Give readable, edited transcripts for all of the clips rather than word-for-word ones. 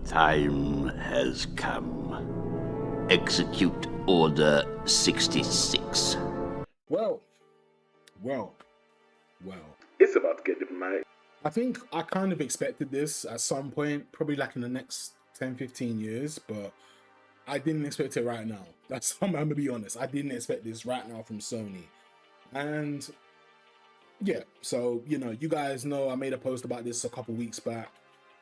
Time has come. Execute Order 66. Well. It's about to get diplomatic. I think I kind of expected this at some point, probably like in the next 10, 15 years, but I didn't expect it right now. I'm gonna be honest. I didn't expect this right now from Sony. And yeah, so, you guys know I made a post about this a couple weeks back.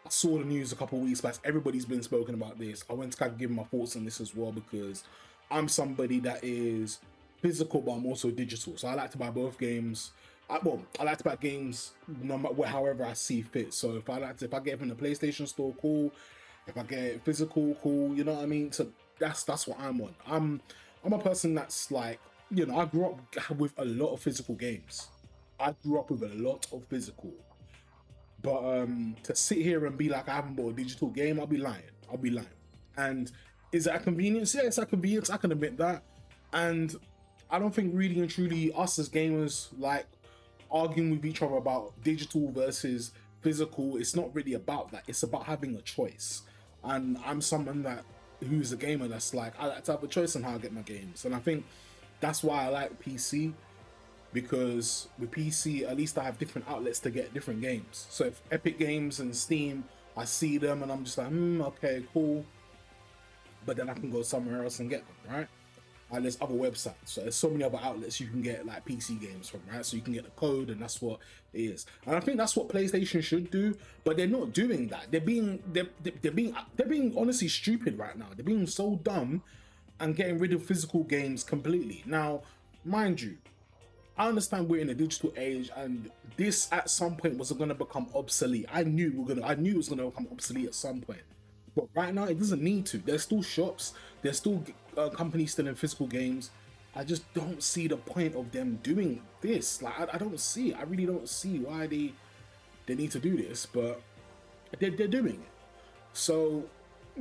I saw the news a couple weeks back. Everybody's been spoken about this. I went to kind of give my thoughts on this as well because I'm somebody that is physical, but I'm also digital. So I like to buy both games. I like to buy games no matter however I see fit. So if I get it from the PlayStation store, cool. If I get it physical, cool. You know what I mean? So that's what I'm on. I'm a person that's like, I grew up with a lot of physical games. But to sit here and be like I haven't bought a digital game, I'll be lying. And is that a convenience? Yeah, it's a convenience. I can admit that. And I don't think really and truly us as gamers like arguing with each other about digital versus physical. It's not really about that. It's about having a choice. And I'm someone who's a gamer that's like, I like to have a choice on how I get my games. And I think that's why I like PC, because with PC, at least I have different outlets to get different games. So if Epic Games and Steam, I see them and I'm just like, okay, cool. But then I can go somewhere else and get them, right? And there's other websites. So there's so many other outlets you can get like PC games from, right? So you can get the code, and that's what it is. And I think that's what PlayStation should do, but they're not doing that. They're being honestly stupid right now. They're being so dumb and getting rid of physical games completely. Now, mind you, I understand we're in a digital age, and this at some point was going to become obsolete. I knew it was going to become obsolete at some point. But right now, it doesn't need to. There's still shops. There's still companies still in physical games. I just don't see the point of them doing this. Like, I don't see it. I really don't see why they need to do this. But they're doing it. So,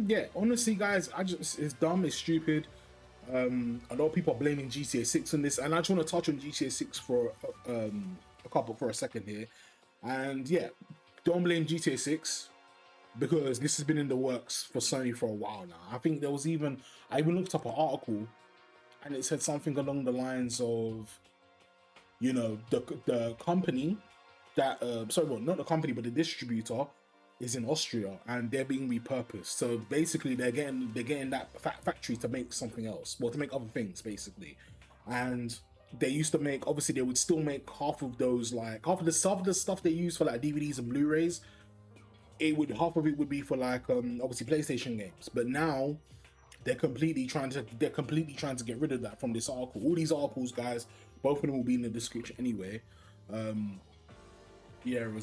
yeah, honestly, guys, it's dumb. It's stupid. A lot of people are blaming GTA 6 on this. And I just want to touch on GTA 6 for a second here. And, yeah, don't blame GTA 6. Because this has been in the works for Sony for a while now. I think I even looked up an article and it said something along the lines of, the company that, not the company, but the distributor is in Austria and they're being repurposed. So basically they're getting that factory to make something else, to make other things basically. And they used to make, obviously they would still make half of the stuff they use for like DVDs and Blu-rays. Half of it would be for like obviously PlayStation games, but now they're completely trying to get rid of that from this article. All these articles, guys, both of them will be in the description anyway. As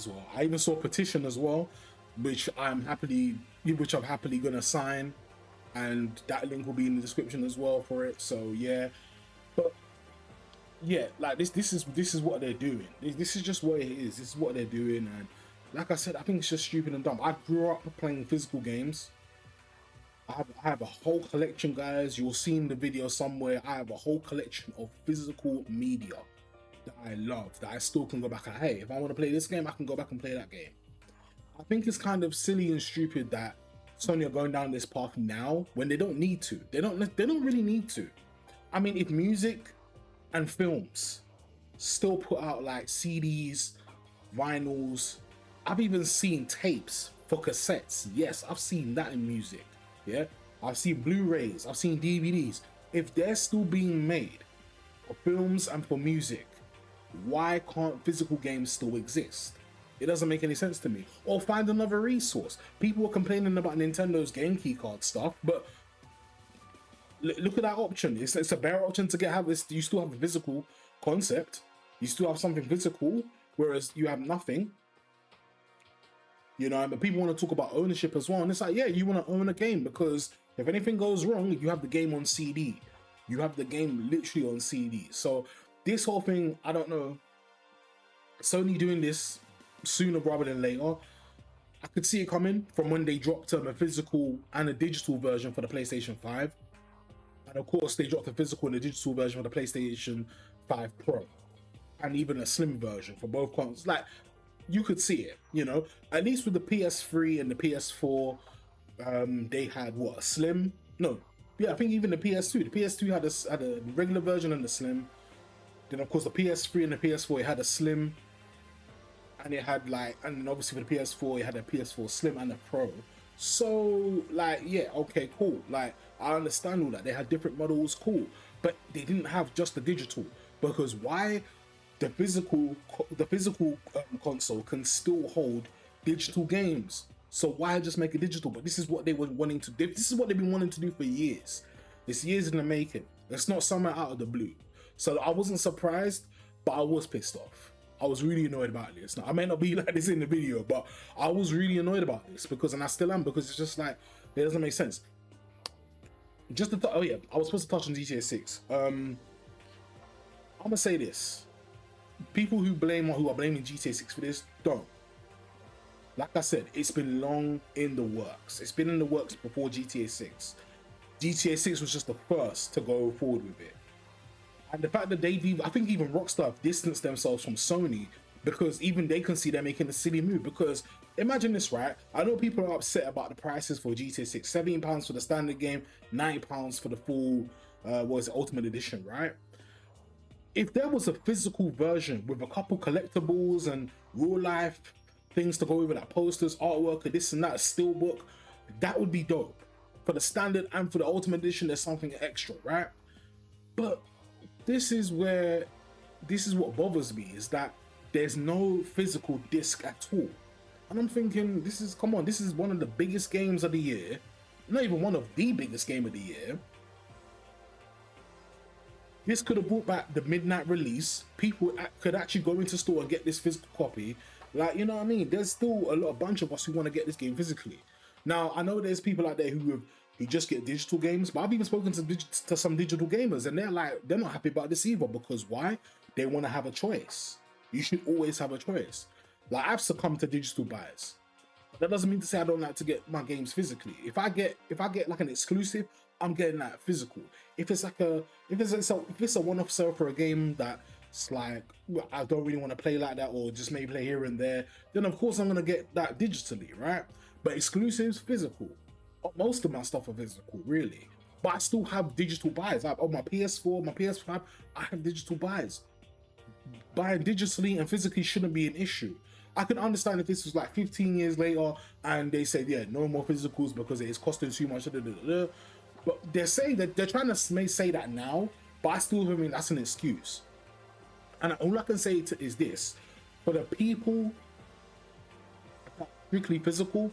well. I even saw a petition as well, which I'm happily gonna sign, and that link will be in the description as well for it. So yeah, but yeah, like this is what they're doing. This is just what it is. This is what they're doing, and like I said, I think it's just stupid and dumb. I grew up playing physical games. I have a whole collection, guys. You'll see in the video somewhere. I have a whole collection of physical media that I love, that I still can go back and, hey, if I want to play this game, I can go back and play that game. I think it's kind of silly and stupid that Sony are going down this path now when they don't need to. They don't really need to. I mean, if music and films still put out like CDs, vinyls, I've even seen tapes for cassettes. Yes, I've seen that in music. Yeah, I've seen Blu-rays, I've seen DVDs. If they're still being made for films and for music, why can't physical games still exist? It doesn't make any sense to me. Or find another resource. People were complaining about Nintendo's game key card stuff, but look at that option. It's a better option to have this. You still have a physical concept. You still have something physical, whereas you have nothing. But people want to talk about ownership as well. And it's like, yeah, you want to own a game because if anything goes wrong, you have the game on CD. You have the game literally on CD. So this whole thing, I don't know. Sony doing this sooner rather than later. I could see it coming from when they dropped a physical and a digital version for the PlayStation 5. And of course, they dropped the physical and the digital version for the PlayStation 5 Pro. And even a slim version for both consoles. Like, you could see it, at least with the PS3 and the PS4 They had what, a slim? No, yeah, I think even the PS2. The PS2 had a regular version and the slim. Then of course the PS3 and the PS4 it had a slim, and it had like, and then obviously for the PS4 it had a PS4 Slim and a Pro. So like, yeah, okay, cool. Like I understand all that. They had different models, cool, but they didn't have just the digital, because why? The physical console can still hold digital games. So why just make it digital? But this is what they were wanting to do. This is what they've been wanting to do for years. It's years in the making. It's not somewhere out of the blue. So I wasn't surprised, but I was pissed off. I was really annoyed about this. Now, I may not be like this in the video, but I was really annoyed about this because, and I still am, because it's just like, it doesn't make sense. Just to oh yeah, I was supposed to touch on GTA 6. I'm gonna say this. People who are blaming GTA 6 for this, don't. Like I said, it's been long in the works. It's been in the works before GTA 6. GTA 6 was just the first to go forward with it. And the fact that I think even Rockstar have distanced themselves from Sony, because even they can see they're making a silly move. Because imagine this, right? I know people are upset about the prices for GTA 6. £17 for the standard game, £90 for the full, Ultimate Edition, right? If there was a physical version with a couple collectibles and real life things to go over, like posters, artwork, or this and that, a steelbook, that would be dope. For the standard and for the Ultimate Edition, there's something extra, right? But this is what bothers me, is that there's no physical disc at all. And I'm thinking, this is one of the biggest games of the year, not even one of the biggest game of the year. This could have brought back the midnight release. People could actually go into store and get this physical copy. Like, you know what I mean? There's still a bunch of us who want to get this game physically. Now, I know there's people out there who just get digital games, but I've even spoken to some digital gamers, and they're not happy about this either, because why? They want to have a choice. You should always have a choice. Like, I've succumbed to digital buys. That doesn't mean to say I don't like to get my games physically. If I get like an exclusive, I'm getting that physical. If it's a one-off sale for a game that's like, I don't really want to play like that, or just maybe play here and there, then of course I'm gonna get that digitally, right? But exclusives, physical. Most of my stuff are physical, really. But I still have digital buys. On my PS4, my PS5, I have digital buys. Buying digitally and physically shouldn't be an issue. I can understand if this was like 15 years later and they said, yeah, no more physicals because it is costing too much. But they're saying that they're trying to say that now, but I still think that's an excuse. And all I can say is this: for the people strictly physical,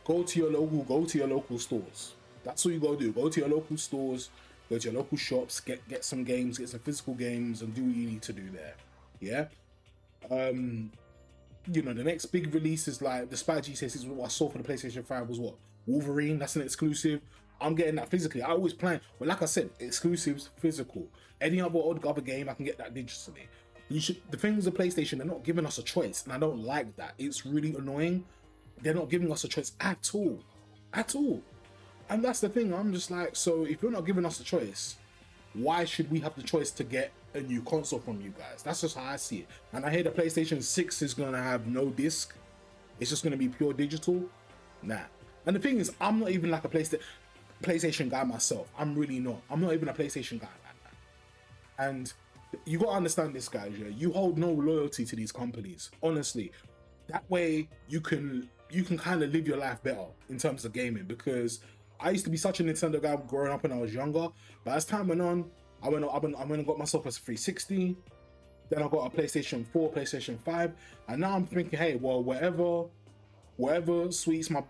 go to your local stores. That's all you gotta do. Go to your local stores, go to your local shops, get some games, get some physical games, and do what you need to do there. Yeah. The next big release is like, despite GTA 6, what I saw for the PlayStation 5 was what? Wolverine, that's an exclusive. I'm getting that physically. I always plan, but like I said, exclusives, physical. Any other game, I can get that digitally. The thing with the PlayStation, they're not giving us a choice, and I don't like that. It's really annoying. They're not giving us a choice at all. And that's the thing. I'm just like, so if you're not giving us a choice, why should we have the choice to get a new console from you guys? That's just how I see it. And I hear the PlayStation 6 is gonna have no disc. It's just gonna be pure digital. Nah. And the thing is, I'm not even like a PlayStation guy myself. I'm really not. I'm not even a PlayStation guy like that. And you gotta understand this, guys. Yeah? You hold no loyalty to these companies. Honestly, that way you can kind of live your life better in terms of gaming. Because I used to be such a Nintendo guy growing up when I was younger, but as time went on, I went and got myself a 360. Then I got a PlayStation 4, PlayStation 5, and now I'm thinking, hey, well, whatever sweets my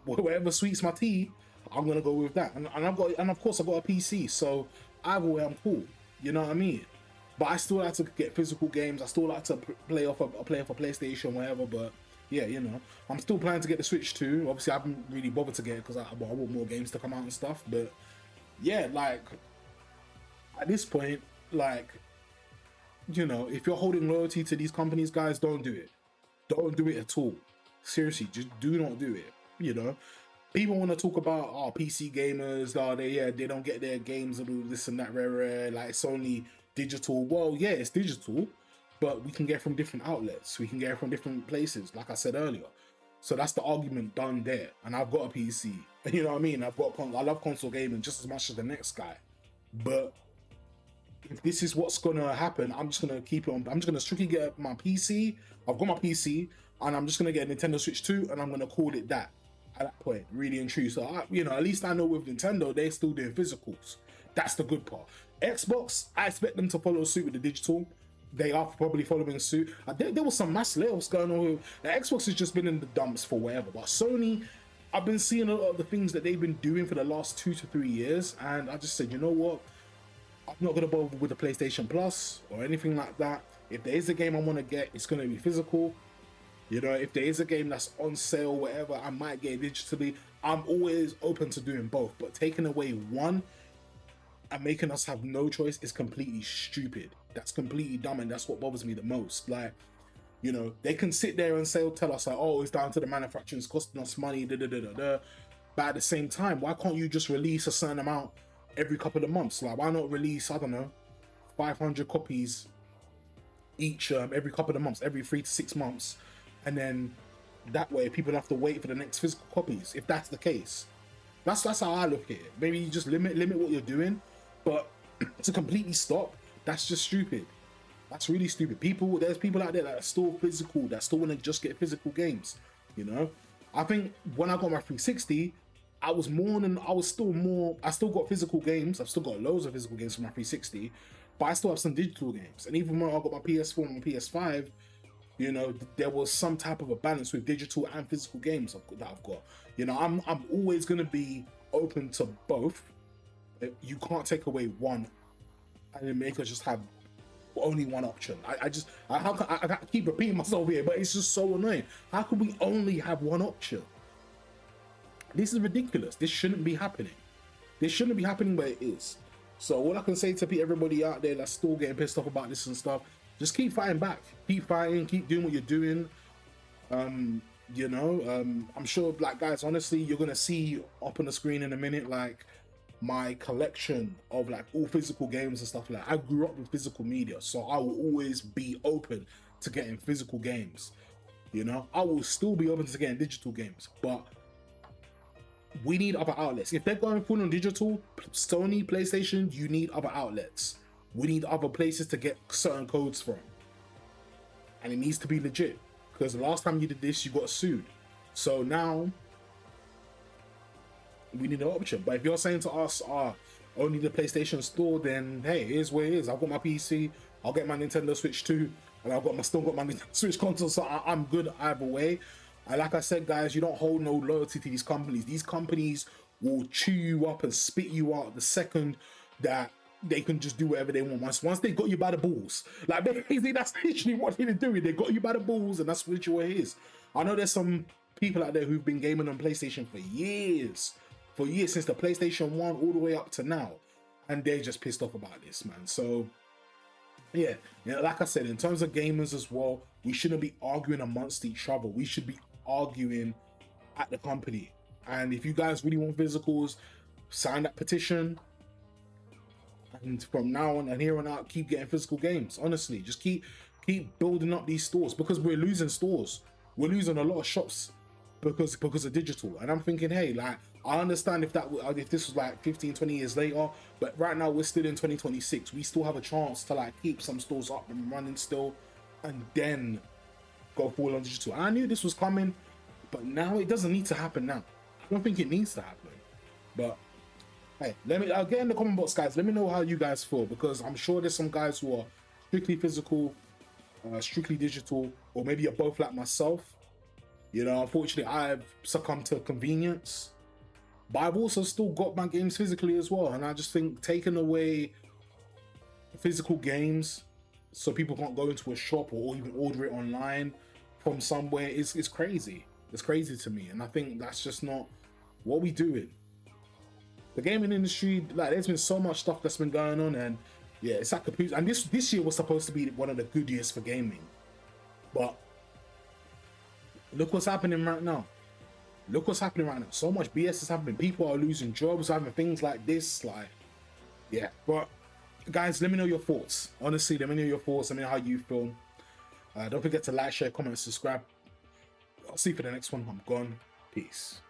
tea, I'm gonna go with that. And of course I got a PC, so either way I'm cool. You know what I mean? But I still like to get physical games. I still like to play off a PlayStation, whatever. But yeah, I'm still planning to get the Switch too. Obviously, I haven't really bothered to get it because I want more games to come out and stuff. But yeah, like at this point, like, if you're holding loyalty to these companies, guys, don't do it. Don't do it at all. Seriously, just do not do it. People want to talk about PC gamers. They don't get their games and all this and that rare. Like, it's only digital. Well, yeah, it's digital, but we can get it from different outlets. We can get it from different places, like I said earlier. So that's the argument done there. And I've got a PC, You know what I mean? I love console gaming just as much as the next guy. But if this is what's gonna happen, I'm just gonna keep it on. I'm just gonna strictly get my PC. I've got my PC, and I'm just gonna get a Nintendo Switch 2, and I'm gonna call it that. At that point, really and true. So at least I know with Nintendo, they're still doing physicals. That's the good part. Xbox, I expect them to follow suit with the digital. They are probably following suit. There was some mass layoffs going on. The Xbox has just been in the dumps for whatever. But Sony, I've been seeing a lot of the things that they've been doing for the last 2 to 3 years, and I just said, you know what? I'm not gonna bother with the PlayStation Plus or anything like that. If there is a game I want to get, it's gonna be physical. If there is a game that's on sale, whatever, I might get it digitally. I'm always open to doing both, but taking away one and making us have no choice is completely stupid. That's completely dumb, and that's what bothers me the most. Like, they can sit there and tell us like, oh, it's down to the manufacturing, it's costing us money, But at the same time, why can't you just release a certain amount every couple of months? Like, why not release, I don't know, 500 copies each every couple of months, every 3 to 6 months, and then that way people have to wait for the next physical copies. If that's the case, that's how I look at it. Maybe you just limit what you're doing, but to completely stop, that's just stupid. That's really stupid. There's people out there that are still physical, that still want to just get physical games. I think when I got my 360, I still got physical games. I've still got loads of physical games for my 360, but I still have some digital games. And even when I got my PS4 and my PS5, there was some type of a balance with digital and physical games that I've got. I'm always gonna be open to both. You can't take away one and then make us just have only one option. I keep repeating myself here, but it's just so annoying. How can we only have one option? This is ridiculous. This shouldn't be happening. This shouldn't be happening, but it is. So all I can say to everybody out there that's still getting pissed off about this and stuff, just keep fighting back. Keep fighting. Keep doing what you're doing. I'm sure, like, guys, honestly, you're gonna see up on the screen in a minute, like, my collection of like all physical games and stuff. Like, I grew up with physical media, so I will always be open to getting physical games. I will still be open to getting digital games, but we need other outlets. If they're going full on digital, Sony, PlayStation, you need other outlets. We need other places to get certain codes from, and it needs to be legit, because the last time you did this, you got sued. So now we need an option. But if you're saying to us, only the PlayStation Store, then hey, here's where it is. I've got my PC, I'll get my Nintendo Switch 2, and still got my Nintendo Switch console, so I'm good either way. And like I said, guys, you don't hold no loyalty to these companies. These companies will chew you up and spit you out the second that they can just do whatever they want. Once they got you by the balls, like, basically that's literally what they're doing. They got you by the balls, and that's literally what it is. I know there's some people out there who've been gaming on PlayStation for years, since the PlayStation 1 all the way up to now, and they're just pissed off about this, man. So yeah, like I said, in terms of gamers as well, we shouldn't be arguing amongst each other. We should be arguing at the company. And if you guys really want physicals, sign that petition, and from now on and here on out, keep getting physical games. Honestly, just keep building up these stores, because we're losing stores. We're losing a lot of shops because of digital. And I'm thinking, hey, like, I understand if this was like 15-20 years later, but right now we're still in 2026. We still have a chance to like keep some stores up and running still, and then go full on digital. I knew this was coming, but now it doesn't need to happen now. I don't think it needs to happen. But hey, I'll get in the comment box, guys. Let me know how you guys feel, because I'm sure there's some guys who are strictly physical, strictly digital, or maybe you're both like myself. Unfortunately, I've succumbed to convenience, but I've also still got my games physically as well. And I just think taking away physical games so people can't go into a shop or even order it online from somewhere is crazy. It's crazy to me, and I think that's just not what we doing. The gaming industry, like, there's been so much stuff that's been going on, and yeah, it's like a, and this year was supposed to be one of the good years for gaming, but look what's happening right now. So much BS is happening. People are losing jobs, having things like this. Like, yeah. But guys, let me know your thoughts. Honestly, let me know your thoughts. Let me know how you feel. Don't forget to like, share, comment, and subscribe. I'll see you for the next one. I'm gone. Peace.